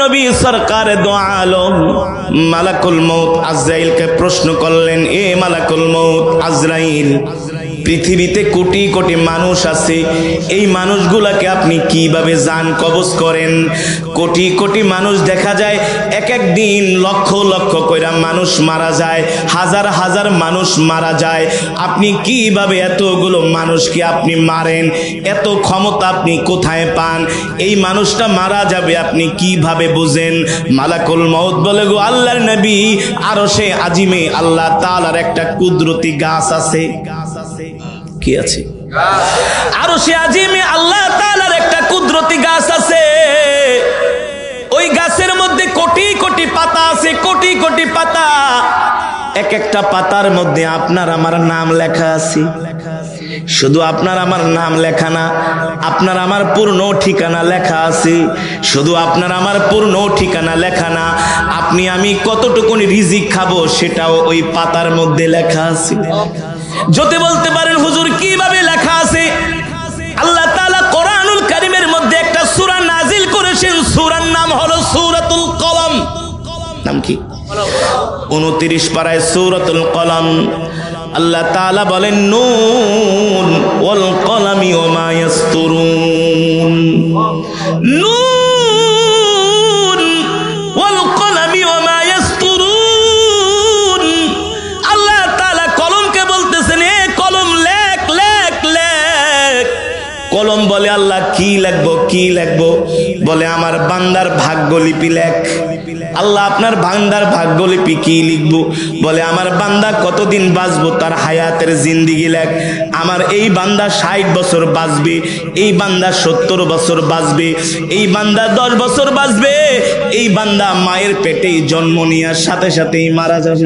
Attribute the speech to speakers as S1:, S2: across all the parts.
S1: নবী সরকার দো আলম মালাকুল মউত আজরাইলকে প্রশ্ন করলেন, এ মালাকুল মউত আজরাইল, পৃথিবীতে কোটি কোটি মানুষ আছে, এই মানুষগুলাকে আপনি কিভাবে জান কবজ করেন? কোটি কোটি মানুষ দেখা যায়, এক এক দিন লক্ষ লক্ষ কইরা মানুষ মারা যায়, হাজার হাজার মানুষ মারা যায়, আপনি কিভাবে এতগুলো মানুষকে আপনি মারেন? এত ক্ষমতা আপনি কোথায় পান? এই মানুষটা মারা যাবে আপনি কিভাবে বুঝেন? মালাকুল মউত বলে, গো আল্লাহর নবী, আরশে আজিমে আল্লাহ তাআলার একটা কুদরতি গাছ আছে। কি আছে? আরশে আজিমে আল্লাহ তাআলার একটা কুদরতি গাছ আছে। ওই গাছের মধ্যে কোটি কোটি পাতা আছে, কোটি কোটি পাতা। এক একটা পাতার মধ্যে আপনার আমার নাম লেখা আছে। শুধু আপনার আমার নাম লেখা না, আপনার আমার পূর্ণ ঠিকানা লেখা আছে। শুধু আপনার আমার পূর্ণ ঠিকানা লেখা না, আপনি আমি কতটুকু রিজিক খাবো সেটাও ওই পাতার মধ্যে লেখা আছে। যদি বলতে পারেন হুজুর কিভাবে লেখা আছে? আল্লাহ তাআলা কোরআনুল কারীমের মধ্যে একটা সূরা নাজিল করেছেন, সূরার নাম হলো সূরাতুল কলম। নাম কি? 29 পারায় সূরাতুল কলম। আল্লাহ তাআলা বলেন, নুন ওয়াল কলামি ওয়া মা ইয়াসতুরুন, নুন ওয়াল কলামি ওয়া মা ইয়াসতুরুন। আল্লাহ তাআলা কলমকে বলতেছেন, এ কলম লেখ লেখ লেখ। কলম বলে, আল্লাহ কি লিখবো কি লিখবো? বলে, আমার বান্দার ভাগ্যলিপি লেখ। আল্লাহ আপনার বান্দার ভাগ্যলিপি কি লিখবো? বলে, আমার বান্দা কতদিন বাঁচবো তার হায়াতের জিন্দেগি লেখ। আমার এই বান্দা 60 বছর বাঁচবে, এই বান্দা 70 বছর বাঁচবে, এই বান্দা 10 বছর বাঁচবে, এই বান্দা মায়ের পেটেই জন্ম নেওয়ার সাথে সাথেই মারা যাবে।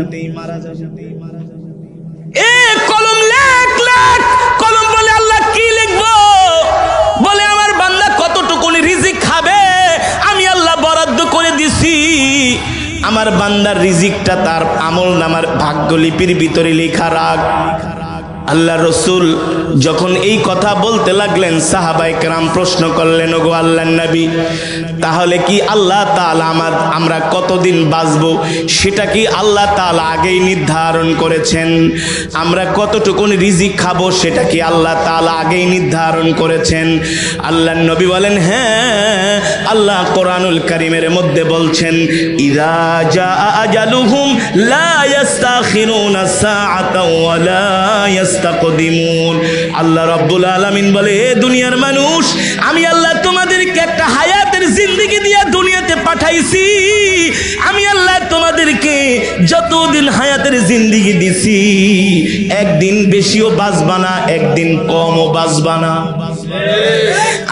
S1: এ কলম লেখ লেখ। কলম বলে, আল্লাহ কি লিখবো? বলে, আমার বান্দা কতটুকু রিজিক খাবে আমি আল্লাহ বরাদ্দ করে দিছি। আমার বান্দার রিজিকটা তার আমল নামার ভাগ্যলিপির ভিতরে লেখা রাখ। আল্লাহ রসুল যখন এই কথা বলতে লাগলেন, সাহাবায়ে কেরাম প্রশ্ন করলেন, ওগো আল্লাহর নবী, তাহলে কি আল্লাহ তাআলা আমরা কতদিন বাঁচবো সেটা কি আল্লাহ তাআলা আগেই নির্ধারণ করেছেন? আমরা কতটুকু রিজিক খাবো সেটা কি আল্লাহ তাআলা আগেই নির্ধারণ করেছেন? আল্লাহর নবী বলেন, হ্যাঁ, আল্লাহ কোরআনুল কারীমের মধ্যে বলছেন, ইযা জাআ আজালুহুম লা ইস্তাখিরুনা সাআতাও ওয়া লা ইস্তাকদিমুন। আল্লাহ রাব্বুল আলামিন বলে, হে দুনিয়ার মানুষ, আমি আল্লাহ তোমাদেরকে একটা হায়াতের জিন্দেগি দিয়ে দুনিয়াতে পাঠাইছি। আমি আল্লাহ তোমাদেরকে যতদিন হায়াতের জিন্দেগি দিছি, একদিন বেশিও বাঁচবা না, একদিন কমও বাঁচবা না।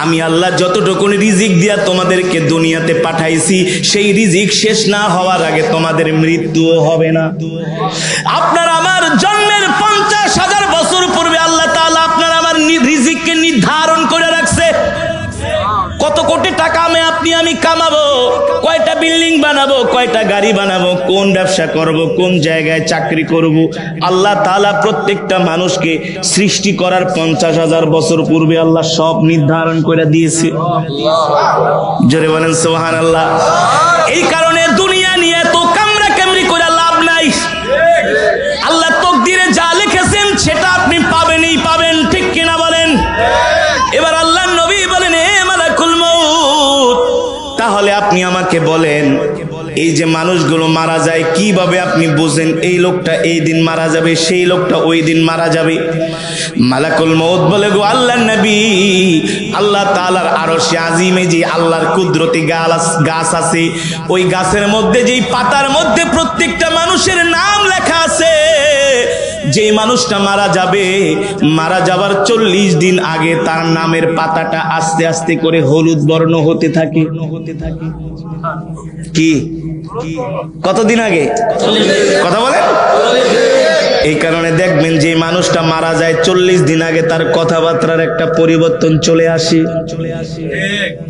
S1: আমি আল্লাহ যতটুকু রিজিক দিয়া তোমাদেরকে দুনিয়াতে পাঠাইছি, সেই রিজিক শেষ না হওয়ার আগে তোমাদের মৃত্যুও হবে না। আপনার আমার জন্মের 50,000 বছর পূর্বে আল্লাহ তাআলা আপনার আমার রিজিককে নির্ধারণ করে রাখছে। কত কোটি টাকা আমি কামাবো, কয়টা বিল্ডিং বানাবো, কয়টা গাড়ি বানাবো, কোন ব্যবসা করব, কোন জায়গায় চাকরি করব, আল্লাহ তাআলা প্রত্যেকটা মানুষকে সৃষ্টি করার 50,000 বছর পূর্বে আল্লাহ সব নির্ধারণ করে দিয়েছে। জোরে বলেন সুবহানাল্লাহ। এই কারণে দুনিয়া নিয়ে তো কামরা কামরি করে লাভ নাই। আল্লাহ তকদিরে যা লিখেছেন সেটা আপনি পাবেনই পাবেন, ঠিক কিনা বলেন? এবার আল্লাহর নবী বলেন, হে মালাকুল মউত, তাহলে আপনি আমাকে বলেন, এই যে মানুষগুলো মারা যায় কিভাবে আপনি বুঝেন এই লোকটা এই দিন মারা যাবে, সেই লোকটা ওই দিন মারা যাবে? মালাকুল মউত বলে, গো আল্লাহর নবী, আল্লাহ তাআলার আরশে আজিমে যে আল্লাহর কুদরতি গাছ আছে, ওই গাছের মধ্যে যেই পাতার মধ্যে প্রত্যেকটা মানুষের নাম লেখা আছে, যে মানুষটা মারা যাবে, মারা যাবার 40 দিন আগে তার নামের পাতাটা আস্তে আস্তে করে হলুদ বর্ণ হতে থাকে। কি কতদিন আগে? কথা বলেন। এই কারণে দেখবেন যে মানুষটা মারা যায় 40 দিন আগে তার কথাবার্তার একটা পরিবর্তন চলে আসে,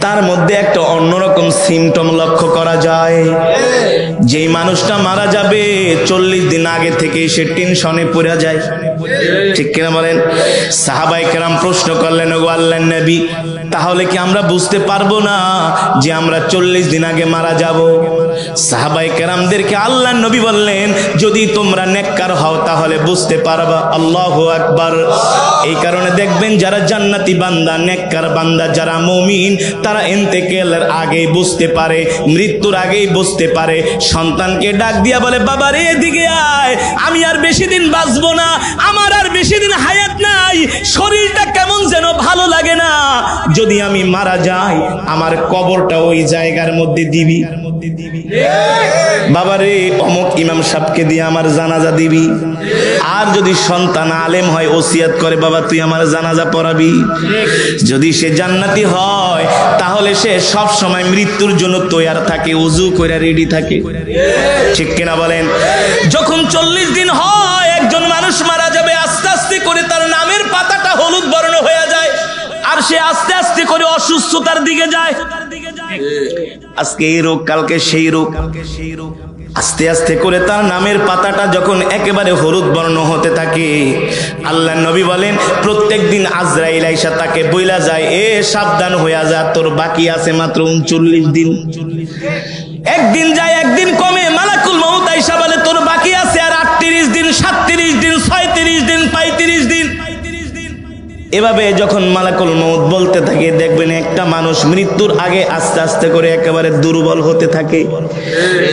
S1: তার মধ্যে একটা অন্যরকম সিমটম লক্ষ্য করা যায়। যেই মানুষটা মারা যাবে 40 দিন আগে থেকে সে টেনশনে পড়ে যায়, ঠিক কিনা বলেন? সাহাবায়ে কেরাম প্রশ্ন করলেন, ওগো আল্লাহর নবী, তাহলে কি আমরা বুঝতে পারবো না যে আমরা 40 দিন আগে মারা যাব? সাহাবায়ে কেরামদেরকে আল্লাহর নবী বললেন, যদি তোমরা নেককার হও তাহলে বুঝতে পারবা। আল্লাহু আকবার। এই কারণে দেখবেন যারা জান্নাতি বান্দা, নেককার বান্দা, যারা মুমিন, তারা ইন্তেকালের আগেই বুঝতে পারে, মৃত্যুর আগেই বুঝতে পারে। সন্তানকে ডাক দিয়া বলে, বাবা রে এদিকে আয়, আমি আর বেশি দিন বাঁচবো না, আমার আর বেশি দিন হায়াত নাই, শরীরটা কেমন যেন ভালো লাগে না, যদি আমি মারা যাই আমার কবরটা ওই জায়গার মধ্যে দিবি। বাবারে অমুক ইমাম সাহেবকে দিয়ে আমার জানাজা দিবি। আর যদি সন্তান আলেম হয়, ওসিয়াত করে, বাবা তুই আমার জানাজা পড়াবি। যদি সে জান্নাতি হয় তাহলে সে সব সময় মৃত্যুর জন্য তৈয়ার থাকে, ওযু করে রেডি থাকে। ঠিক কিনা বলেন? যখন 40 দিন হয় একজন মানুষ মারা যাবে, আস্তে আস্তে করে তার নামের পাতাটা হলুদ বর্ণ হয়ে যায়, আর সে আস্তে আস্তে করে অসুস্থতার দিকে যায়। আজকে এই রোগ, কালকে সেই রোগ, আস্তে আস্তে করে তার নামের পাতাটা যখন একেবারে হলুদ বর্ণ হতে থাকে, আল্লাহর নবী বলেন প্রত্যেক দিন আজরাইল আইসা তাকে বইলা যায়, এ সাবধান হইয়া যা, তোর বাকি আছে মাত্র 39 দিন। একদিন যায়, একদিন কমে, মালাকুল মউত আইসা বলে তোর বাকি আছে আর 38 দিন, 37 দিন, 36 দিন, 35 দিন। এভাবে যখন মালাকুল মউত বলতে থাকে, দেখবেন একটা মানুষ মৃত্যুর আগে আস্তে আস্তে করে একেবারে দুর্বল হতে থাকে,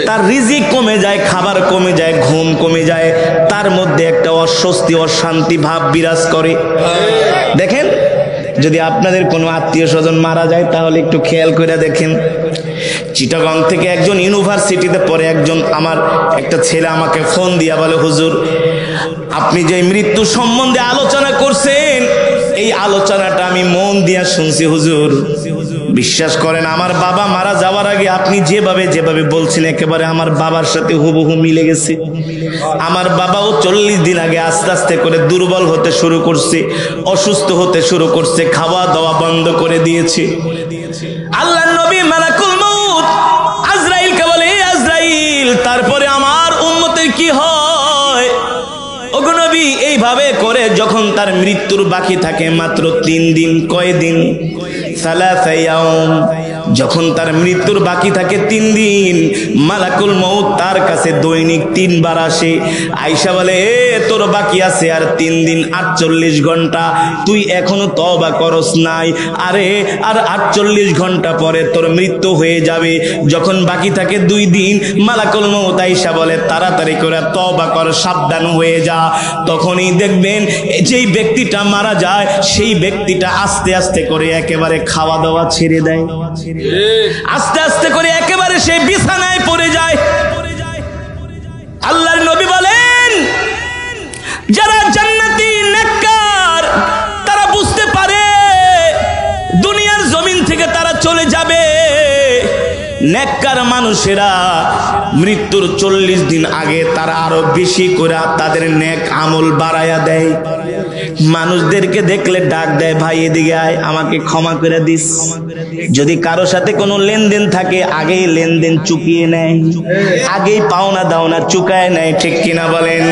S1: তার রিজিক কমে যায়, খাবার কমে যায়, ঘুম কমে যায়, তার মধ্যে একটা অস্বস্তি, অশান্তি ভাব বিরাজ করে। দেখেন, যদি আপনাদের কোনো আত্মীয় স্বজন মারা যায় তাহলে একটু খেয়াল করে দেখেন। চিটাগং থেকে একজন ইউনিভার্সিটিতে পড়ে একজন আমার একটা ছেলে আমাকে ফোন দিয়া বলে, হুজুর আপনি যে মৃত্যু সম্বন্ধে আলোচনা করছেন, এই আলোচনাটা আমি মন দিয়া শুনছি হুজুর। বিশ্বাস করেন, আমার বাবা মারা যাওয়ার আগে আপনি যেভাবে যেভাবে বলছেন একেবারে আমার বাবার সাথে হুবহু মিলে গেছে। আমার বাবাও 40 দিন আগে আস্তে আস্তে করে দুর্বল হতে শুরু করছে, অসুস্থ হতে শুরু করছে, খাওয়া দাওয়া বন্ধ করে দিয়েছে। আল্লাহর নবী মালাকুল মউত আজরাইলকে বলে, আজরাইল তারপরে আমার উম্মতের কি হয়? ওগো নবী, এইভাবে করে যখন তার মৃত্যুর বাকি থাকে মাত্র 3 দিন, কয় দিন? 3 ইয়াউম। যখন তার মৃত্যুর বাকি থাকে 3 দিন, মালাকুল মউত তার কাছে দৈনিক 3 বার আসে। আয়েশা বলে, এ তোর বাকি আছে আর 3 দিন 48 ঘন্টা, তুই এখনো তওবা করস নাই, আরে আর 48 ঘন্টা পরে তোর মৃত্যু হয়ে যাবে। যখন বাকি থাকে 2 দিন, মালাকুল মউত আয়েশা বলে, তাড়াতাড়ি করে তওবা কর, সাবধান হয়ে যা। তখনই দেখবেন যেই ব্যক্তিটা মারা যায় সেই ব্যক্তিটা আস্তে আস্তে করে একেবারে খাওয়া দাওয়া ছেড়ে দেয়, আস্তে আস্তে করে একেবারে সেই বিছানায় পড়ে যায়। আল্লাহর নবী বলেন, যারা জান্নাতি নেককার তারা বুঝতে পারে দুনিয়ার জমিন থেকে তারা চলে যাবে। নেককার মানুষেরা মৃত্যুর 40 দিন আগে তারা আরো বেশি করে তাদের নেক আমল বাড়ায়া দেয়। মানুষদেরকে দেখলে ডাক দেয়, ভাই এদিকে আয়, আমাকে ক্ষমা করে দিস। যদি কারো সাথে কোনো লেনদেন থাকে আগেই লেনদেন চুকিয়ে নেয়, আগেই পাওনা দাওনা চুকায় নেয়। ঠিক কিনা বলেন?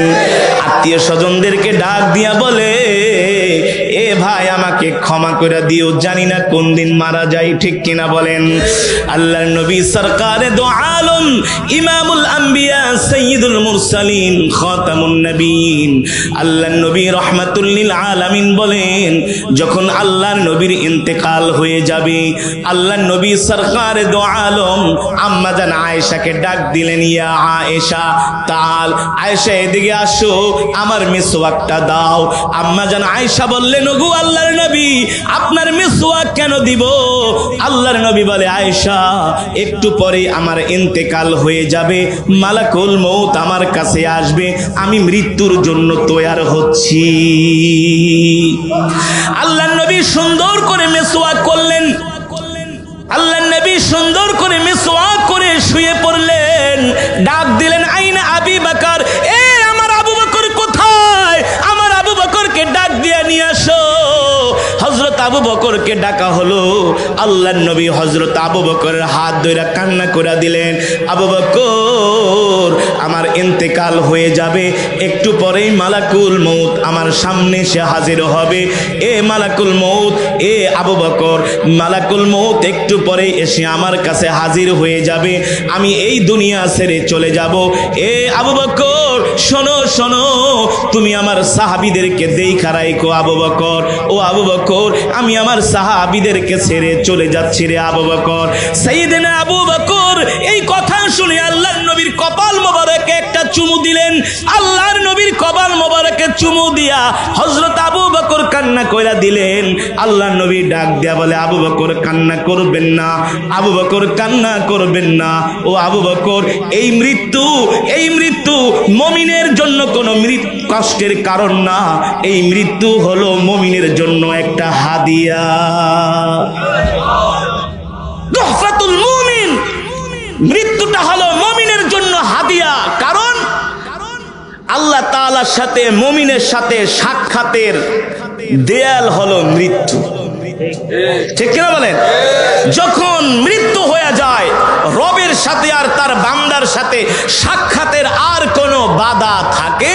S1: আত্মীয় স্বজনদেরকে ডাক দিয়া বলে, এ ভাই আমাকে ক্ষমা করে দিও, জানি না কোন দিন মারা যায়। ঠিক কিনা বলেন? আল্লাহর নবী সরকারে দো আলম, ইমামুল আম্বিয়া, সাইয়্যিদুল মুরসালিন, খাতামুন নবীন, আল্লাহর নবী রাহমাতুল লিল আলামিন বলেন, যখন আল্লাহর নবীর ইন্তেকাল হয়ে যাবে, আল্লাহর নবী সরকারে দো আলম আম্মা জান আয়েশাকে ডাক দিলেন, ইয়া আয়েশা তাল, আয়েশা এদিকে আসো, আমার মিসওয়াকটা দাও। আম্মা জান আয়েশা বললেন, ওগো আল্লাহর নবী, আপনার মিসওয়াক কেন দিব? আল্লাহর নবী বলে, আয়েশা একটু পরে আমার ইন্তেকাল হয়ে যাবে, মালাকুল মউত আমার কাছে আসবে, আমি মৃত্যুর জন্য তৈয়ার হচ্ছি। আল্লাহর নবী সুন্দর করে মিসওয়াক করলেন, আল্লাহর নবী সুন্দর করে মিসওয়াক করে শুয়ে পড়লেন। ডাক দিলেন, আইনা আবি বকর, এ আমার আবু বকর কোথায়? আমার আবু বকরকে ডাক দিয়ে নিয়ে আসো। হযরত আবু বকরকে ডাকা হলো। আল্লাহর নবী হযরত আবু বকরের হাত ধরে কান্না করে দিলেন, আবু বকর আমার ইন্তেকাল হয়ে যাবে, একটু পরেই মালাকুল মউত আমার সামনে এসে হাজির হবে। এ মালাকুল মউত, এ আবু বকর, মালাকুল মউত একটু পরেই এসে আমার কাছে হাজির হয়ে যাবে, আমি এই দুনিয়া ছেড়ে চলে যাব। এ আবু বকর শোনো শোনো, তুমি আমার সাহাবীদেরকে দেখা রাখো আবু বকর। ও আবু বকর, আমি আমার সাহাবীদেরকে ছেড়ে চলে যাচ্ছি রে আবু বকর। সাইয়েদনা আবু বকর এই কথা শুনে আল্লাহর নবীর কপাল মোবারকে একটা চুমু দিলেন। আল্লাহর নবীর কপাল মোবারকে চুমু দিয়া হযরত আবু বকর কান্না কইরা দিলেন। আল্লাহর নবী ডাক দিয়া বলে, আবু বকর কান্না করবেন না, আবু বকর কান্না করবেন না। ও আবু বকর, এই মৃত্যু মুমিনের জন্য কোনো কষ্টের কারণ না, এই মৃত্যু হলো মুমিনের জন্য একটা হাদিয়া। তুহফাতুল মুমিন, মৃত্যুটা হলো মুমিনের জন্য হাদিয়া। কারণ আল্লাহ তাআলার সাথে মুমিনের সাথে সাক্ষাতের দেয়াল হলো মৃত্যু। ঠিক কিনা বলেন? যখন মৃত্যু হয়ে যায়, রবের সাথে আর তার বান্দার সাথে সাক্ষাতের আর কোনো বাধা থাকে।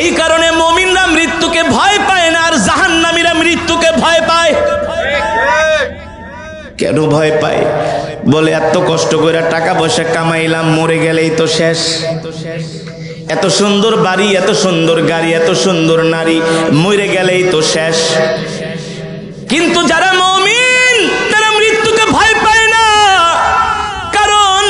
S1: এই কারণে মুমিনরা মৃত্যুকে ভয় পায় না, আর জাহান্নামীরা মৃত্যুকে ভয় পায়। কেন ভয় পায়? বলে এত কষ্ট করে টাকা পয়সা কামাইলাম, মরে গেলেই তো শেষ। এত সুন্দর বাড়ি, এত সুন্দর গাড়ি, এত সুন্দর নারী, মরে গেলেই তো শেষ। কিন্তু যারা মুমিন তারা মৃত্যুকে ভয় পায় না, কারণ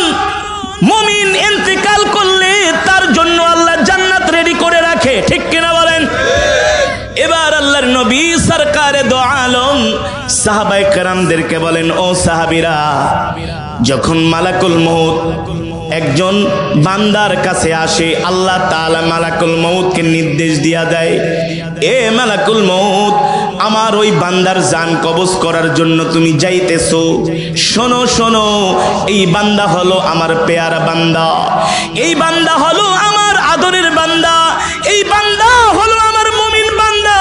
S1: মুমিন ইন্তেকাল করলে তার জন্য আল্লাহ জান্নাত রেডি করে রাখে। ঠিক কিনা বলেন? এবার আল্লাহর নবী সরকারে দো আলম সাহাবায়ে কেরামদেরকে বলেন, ও সাহাবীরা, যখন মালাকুল মউত একজন বান্দার কাছে আসে, আল্লাহ তাআলা মালাকুল মউতকে নির্দেশ দিয়া দেয়, এ মালাকুল মউত, আমার ওই বান্দার জান কবজ করার জন্য তুমি যাইতেছো। শোনো শোনো, এই বান্দা হলো আমার পেয়ারা বান্দা, এই বান্দা হলো আমার আদরের বান্দা, এই বান্দা হলো আমার মুমিন বান্দা।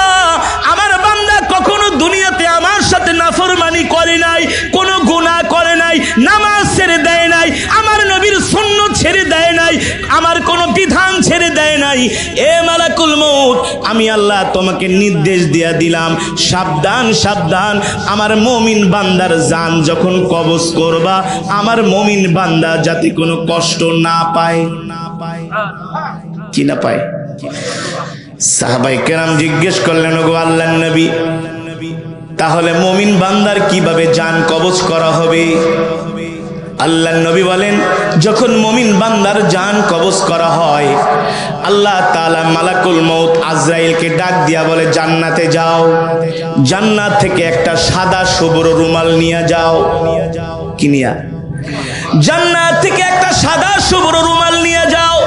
S1: আমার বান্দা কখনো দুনিয়াতে আমার সাথে নাফরমানি করে নাই, কোনো গুনাহ করে নাই, নামাজ ছেড়ে দেয় নাই, আমার নবীর সুন্নাত ছেড়ে দেয় নাই, আমার কোনো বিধান ছেড়ে দেয় নাই। এ মালাকুল মউত, আমি আল্লাহ তোমাকে নির্দেশ দিয়া দিলাম, সাবধান সাবধান, আমার মুমিন বান্দার জান যখন কবজ করবা, আমার মুমিন বান্দা যাতে কোনো কষ্ট না পায়। কি না পায়? সাহাবায়ে কেরাম জিজ্ঞেস করলেন, ওগো আল্লাহর নবী, তাহলে মুমিন বান্দার কিভাবে জান কবজ করা হবে? আল্লাহর নবী বলেন, যখন মুমিন বান্দার জান কবজ করা হয়, আল্লাহ তাআলা মালাকুল মউত আজরাইলকে ডাক দিয়া বলে, জান্নাতে যাও, জান্নাত থেকে একটা সাদা শুভ্র রুমাল নিয়ে যাও। কি নিয়া? জান্নাত থেকে একটা সাদা শুভ্র রুমাল নিয়ে যাও।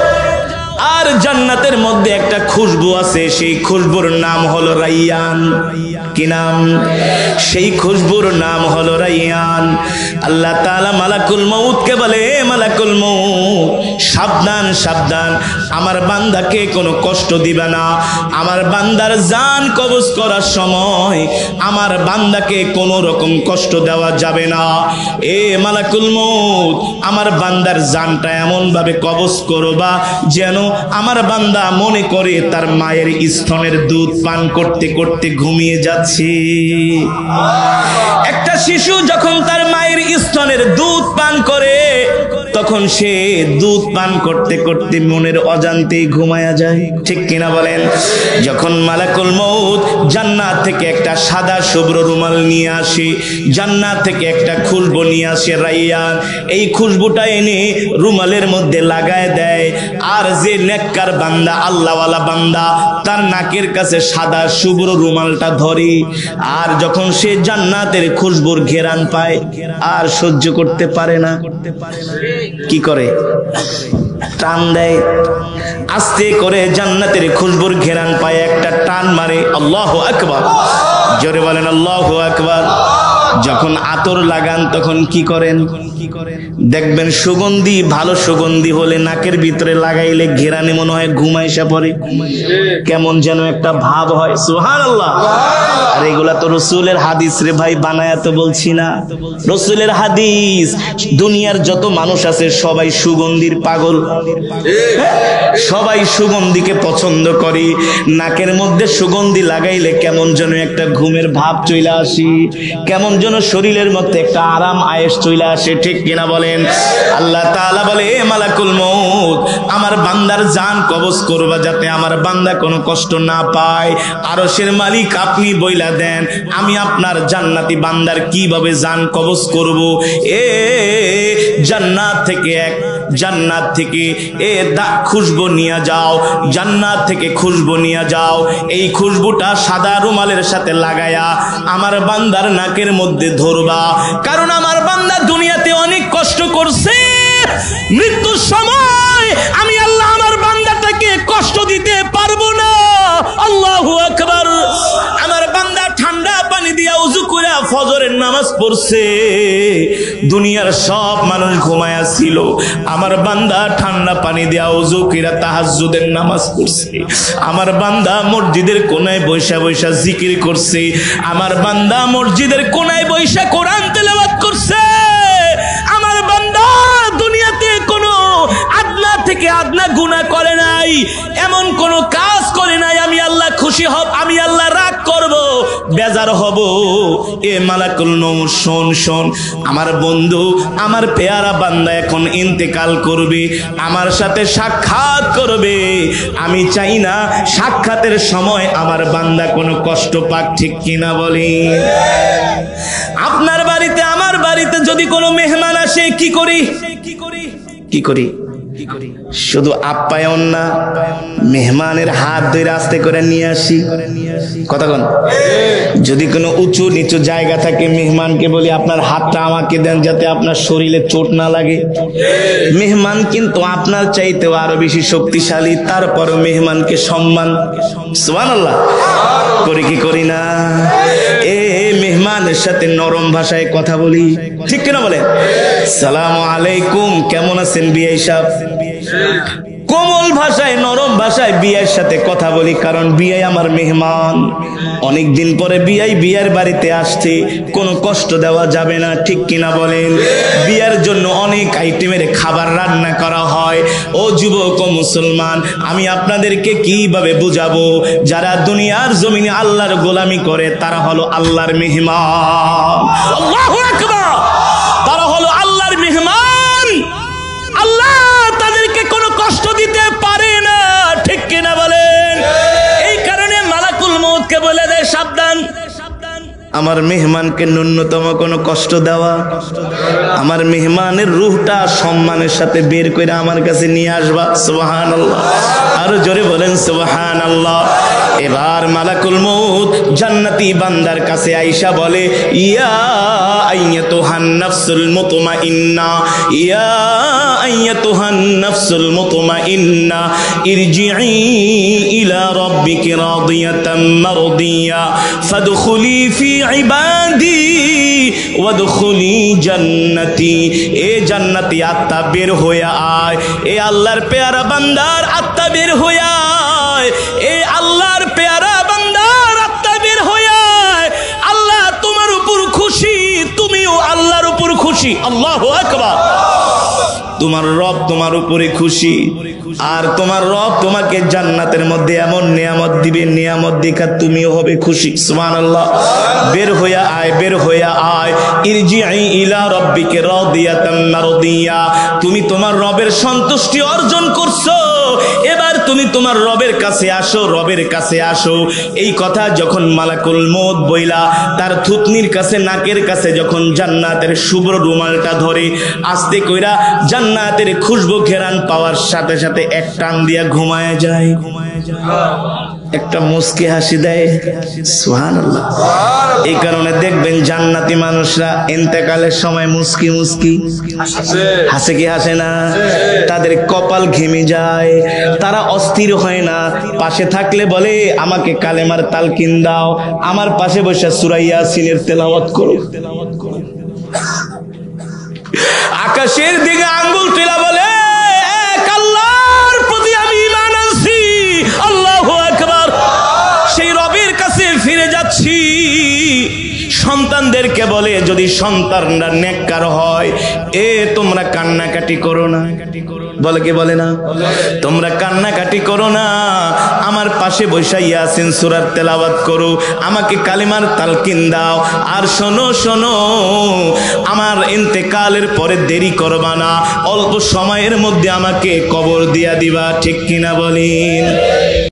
S1: আর জান্নাতের মধ্যে একটা খুশবু আছে, সেই খুশবুর নাম হলো রাইয়ান। কি নাম? সেই খুশবুর নাম হলো রাইয়ান। আল্লাহ তাআলা মালাকুল মউতকে বলে, মালাকুল মউত, সাবধান সাবধান, আমার বান্দাকে কোনো কষ্ট দিবে না, আমার বান্দার জান কবজ করার সময় আমার বান্দাকে কোনো রকম কষ্ট দেওয়া যাবে না। এ মালাকুল মউত, আমার বান্দার জানটা এমন ভাবে কবজ করবা যেন আমার বান্দা মনে করে তার মায়ের স্তনের দুধ পান করতে করতে ঘুমিয়ে যাচ্ছে। একটা শিশু যখন তার মায়ের স্তনের দুধ পান করে, তখন সে দুধ পান করতে করতে মনের অজান্তেই ঘুমায়া যায়। ঠিক কিনা বলেন? যখন মালাকুল মউত জান্নাত থেকে একটা সাদা শুভ্র রুমাল নিয়ে আসে, জান্নাত থেকে একটা খুশবু নিয়ে আসে রাইয়ান, এই খুশবুটা এনে রুমালের মধ্যে লাগায় দেয়। আর যে নেককার বান্দা, আল্লাহওয়ালা বান্দা, তার নাকের কাছে সাদা শুভ্র রুমালটা ধরে, আর যখন সে জান্নাতের খুশবুর ঘেরান পায় আর সহ্য করতে পারে না, কি করে? টান দেয়, আস্তে করে জান্নাতের খুশবুর ঘেরান পায়, একটা টান মারে। আল্লাহু আকবার, জোরে বলেন আল্লাহু আকবার। যখন আতর লাগান তখন কি করেন? দেখবেন সুগন্ধি, ভালো সুগন্ধি হলে নাকের ভিতরে লাগাইলে ঘেরানে মনে হয় ঘুম আইসা পড়ে, কেমন যেন একটা ভাব হয়। সুবহানাল্লাহ। আর এগুলা তো রসুলের হাদিস রে ভাই, বানায়া তো বলছি না, রসুলের হাদিস। দুনিয়ার যত মানুষ আছে সবাই সুগন্ধির পাগল, সবাই সুগন্ধিকে পছন্দ করে। নাকের মধ্যে সুগন্ধি লাগাইলে কেমন যেন একটা ঘুমের ভাব চলে আসি, কেমন যেন শরীরের মধ্যে একটা আরাম আয়েশ চলে আসে, ঠিক কিনা বলেন? আল্লাহ তাআলা বলে, এ মালাকুল মউত, আমার বান্দার জান কবজ করবা যাতে আমার বান্দা কোনো কষ্ট না পায়। আরশের মালিক আপনি বইলা দেন, আমি আপনার জান্নাতি বান্দার কিভাবে জান কবজ করব। জান্নাত থেকে খুশবু নিয়ে যাও, জান্নাত থেকে খুশবু নিয়ে যাও। এই খুশবুটা সাদা রুমালের সাথে লাগায়া আমার বান্দার নাকের মধ্যে ধরবা, কারণ আমার বান্দা দুনিয়াতে অনেক কষ্ট করছে। মৃত্যুর সময় আমি আল্লাহ আমার বান্দাটাকে কষ্ট দিতে পারবো না। আল্লাহু আকবার। আমার বান্দা ঠান্ডা পানি দিয়া ওযু করে ফজরের নামাজ পড়ছে, দুনিয়ার সব মানুষ ঘুমায়া ছিল, আমার বান্দা ঠান্ডা পানি দিয়া ওযু করে তাহাজ্জুদের নামাজ পড়ছে। আমার বান্দা মসজিদের কোনায় বৈশা বৈশা জিকির করছে, আমার বান্দা মসজিদের কোনায় বৈশা কোরআন তেলাওয়াত করছে। আমার বান্দা দুনিয়াতে কোনো আদনা থেকে আদনা গুনাহ করে নাই, এমন কোন কাজ করে নাই আমি আল্লাহ খুশি হব, আমি আল্লাহ রাগ করব, বেজার হব। এ মালাকুল মউত শোন শোন, আমার বন্ধু, আমার পেয়ারা বান্দা এখন ইন্তেকাল করবে, আমার সাথে সাক্ষাৎ করবে। আমি চাই না সাক্ষাতের সময় আমার বান্দা কোনো কষ্ট পাক, ঠিক কিনা বলি? আপনার বাড়িতে আমার বাড়িতে যদি কোনো মেহমান আসে কি করি? শুধু আপ্যায়ন না, মেহমানের হাত ধরে আস্তে করে নিয়ে আসি। কতক্ষণ? যদি কোনো উঁচু নিচু জায়গা থাকে মেহমানকে বলি আপনার হাতটা আমাকে দেন যাতে আপনার শরীরে চোট না লাগে। মেহমান কিন্তু আপনার চাইতেও আরো বেশি শক্তিশালী, তারপরও মেহমানকে সম্মান। সুবহানাল্লাহ। করি কি করি না? মেহমানের সাথে নরম ভাষায় কথা বলি, ঠিক কিনা বলে? সালামু আলাইকুম, কেমন আছেন বিআই সাহেব? কোমল ভাষায় নরম ভাষায় বিয়ের সাথে কথা বলি, কারণ বিয়ে আমার মেহমান। অনেকদিন পরে বিয়ের বাড়িতে আসছে, কোনো কষ্ট দেওয়া যাবে না, ঠিক কিনা বলেন? বিয়ের জন্য অনেক আইটেমের খাবার রান্না করা হয়। ও যুবক ও মুসলমান, আমি আপনাদেরকে কিভাবে বুঝাবো? যারা দুনিয়ার জমিনে আল্লাহর গোলামি করে তারা হলো আল্লাহর মেহমান। আল্লাহু আকবার। তারা হলো আল্লাহর মেহমান। আল্লাহ তাদেরকে কোনো কষ্ট দিতে পারে না, ঠিক কিনা বলেন? এই কারণে মালাকুল মউতকে বলে দেয়, সাবধান, আমার মেহমানকে ন্যূনতম কোনো কষ্ট দেওয়া, আমার মেহমানের রূহটা সম্মানের সাথে বের করে আমার কাছে নিয়ে আসবা। সুবহানাল্লাহ। আরো জোরে বলেন সুবহানাল্লাহ। এবার মালাকুল মউত জান্নাতি বান্দার কাছে আয়েশা বলে, ইয়া আইয়াতুহান নাফসুল মুতমাইন্না, ইয়া আইয়াতুহান নাফসুল মুতমাইন্না, ইরজিই ইলা রাব্বিকি রাদিয়াতাম মারদিয়া, ফাদখুলি ফি ইবাদি ওয়াদখুলি জান্নাতি। এ জান্নাতি আত্মা বের হয়ে আয়, এ আল্লাহর পেয়ারা বান্দার আত্মা বের হয়ে আয়, এ আল্লাহর পেয়ারা বান্দার আত্মা বের হয়ে আয়। আল্লাহ তোমার উপর খুশি, তুমিও আল্লাহর উপর খুশি। আল্লাহু আকবার। তোমার রব তোমার উপরে খুশি, আর তোমার রব তোমাকে জান্নাতের মধ্যে এমন নিয়ামত দিবে, নিয়ামত দেখা তুমিও হবে খুশি। সুবহানাল্লাহ। বের হইয়া আয়, বের হইয়া আয়। ইরজিই ইলা রাব্বিকা রাদিয়াতাম মারদিয়া। তুমি তোমার রবের সন্তুষ্টি অর্জন করছো, এবার তুমি তোমার রবের কাছে আসো, রবের কাছে আসো। এই কথা যখন মালাকুল মউত বইলা তার থুতনির কাছে, নাকের কাছে যখন জান্নাতের শুভ্র রুমালটা ধরে আস্তে কইরা জান্নাতের খুশবু ঘেরান পাওয়ার সাথে সাথে এক টান দিয়া ঘুমায় যায়, একটা মুস্কি হাসি দেয়। সুবহানাল্লাহ। এই কারণে দেখবেন জান্নাতি মানুষরা ইন্তেকালের সময় মুস্কি মুস্কি হাসে, কি হাসে না? তাদের কপাল ঘেমে যায়, তারা অস্থির হয় না। পাশে থাকলে বলে আমাকে কালেমার তালকিন দাও, আমার পাশে বসে সূরা ইয়াসিনের তেলাওয়াত করো। আকাশের দিকে আঙ্গুল তুলে বলে, এক আল্লাহর প্রতি আমি ঈমান আনছি, আল্লাহু আকবার। সেই রবের কাছে ফিরে যাচ্ছি। সন্তানদেরকে বলে, যদি সন্তানরা নেককার হয়, তোমরা কান্নাকাটি করো না। বলে কি বলে না? তোমরা কান্নাকাটি করো না, আমার পাশে বৈশা ইয়াসিন সূরার তেলাওয়াত করো, আমাকে কালিমার তালকিন দাও। আর শোনো শোনো, আমার ইন্তেকালের পরে দেরি করবা না, অল্প সময়ের মধ্যে আমাকে কবর দিয়া দিবা। ঠিক কিনা বলেন?